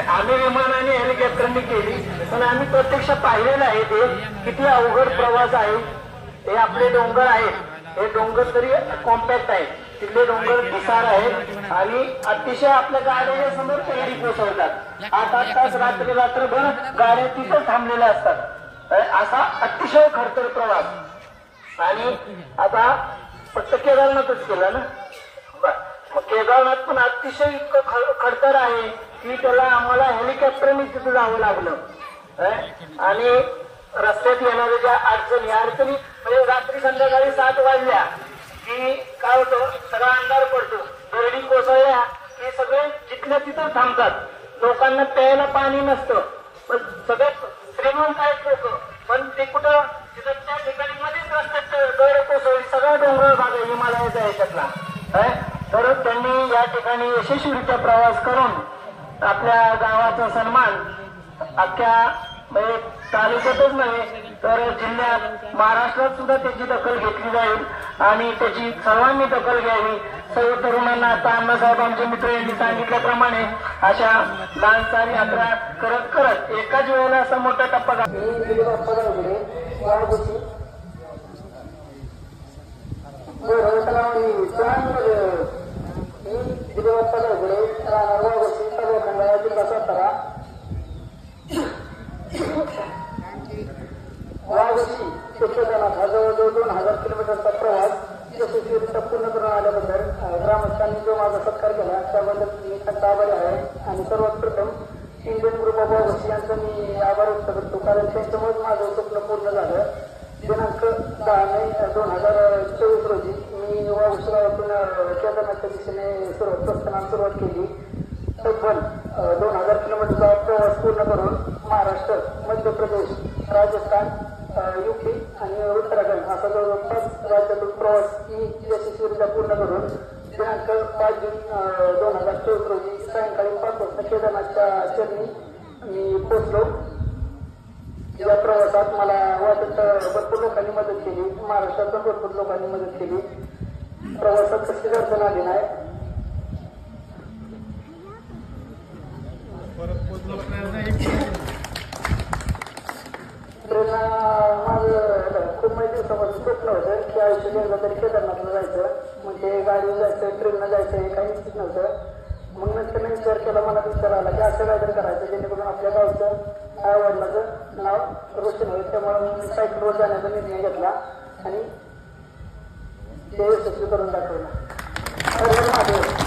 आम्ही विमानाने हेलिकॉप्टरने केली, पण आम्ही प्रत्यक्ष पाहिलेलं आहे ते किती अवघड प्रवास आहे. हे आपले डोंगर आहेत, हे डोंगर तरी कॉम्पॅक्ट आहे, तिथले डोंगर विसार आहेत आणि अतिशय आपल्या गाड्याच्या समोर पेरडी कोसळतात. 8-8 तास रात्रभर गाड्या तिथं थांबलेल्या असतात. असा अतिशय खडतर प्रवास. आणि आता फक्त केदारनाथच केला ना, मग केदारनाथ पण अतिशय इतकं खडतर आहे की त्याला आम्हाला हेलिकॉप्टरने तिथं जावं लागलं. आणि रस्त्यात येणाऱ्या ज्या अडचणी म्हणजे रात्री संध्याकाळी 7 वाजल्या की काय होतं, सगळा अंधार पडतो, दरडी कोसळल्या की सगळे जिथल्या तिथं थांबतात. लोकांना प्यायला पाणी नसतं, पण सगळे श्रीमंत आहेत लोक, पण ते कुठं तिथं त्या ठिकाणी मध्येच रस्त्यात दरड कोसळली. सगळा डोंगर भाग आहे हिमालयाचा याच्यातला. तर त्यांनी या ठिकाणी यशस्वीरित्या प्रवास करून आपल्या गावाचा सन्मान अख्ख्या म्हणजे तालुक्यातच नव्हे तर जिल्ह्यात, महाराष्ट्रात सुद्धा त्याची दखल घेतली जाईल आणि त्याची सर्वांनी दखल घ्यावी. सर्व तरुणांना आता अण्णासाहेब आमचे मित्र यांनी सांगितल्याप्रमाणे अशा लहानसहान यात्रा करत करत एकाच वेळेला असा मोठा टप्पा जवळजवळ 2000 किलोमीटरचा प्रवास यशस्वीरित्या पूर्ण करून आल्याबद्दल ग्रामस्थांनी जो माझा सत्कार केला त्याबद्दल मी त्यांचा आभारी आहे. आणि सर्वात प्रथम इंडियन ग्रुप ऑफ वाघोशी यांचा मी आभार व्यक्त करतो, कारण त्यांच्यामुळेच माझं स्वप्न पूर्ण झालं. दिनांक 10 मे 2024 रोजी मी वाघोशी गावातून केदारनाथच्या दिशेने प्रस्थानाला सुरुवात केली. तब्बल 2000 किलोमीटरचा प्रवास पूर्ण करून महाराष्ट्र, मध्य प्रदेश, राजस्थान, यूपी आणि उत्तराखंड असा जवळजवळ 5 राज्यातून प्रवास मी यशस्वीरित्या पूर्ण करून दिनांक 5 जून 2024 रोजी सायंकाळी 5 वाजता केदारनाथच्या चरणी मी पोहोचलो. या प्रवासात मला वाटत भरपूर लोकांनी मदत केली, महाराष्ट्रातून भरपूर लोकांनी मदत केली. प्रवासात कसली अडचण आली नाही. माझं खूप माहिती दिवसापासून स्वप्न होतं की आयुष्यात एकदा तरी केदारनाथला जायचं, म्हणजे गाडीवर जायचं, ट्रेननं जायचं, हे काही निश्चित नव्हतं. मग नंतर विचार केला, मला विचार आला की असं काहीतरी करायचं जेणेकरून आपल्या गावचं, आई वडिलाचं नाव रोशन होईल, त्यामुळे मी सायकलवर जाण्याचा निर्णय घेतला आणि ते यशस्वी करून दाखवला. हर हर महादेव.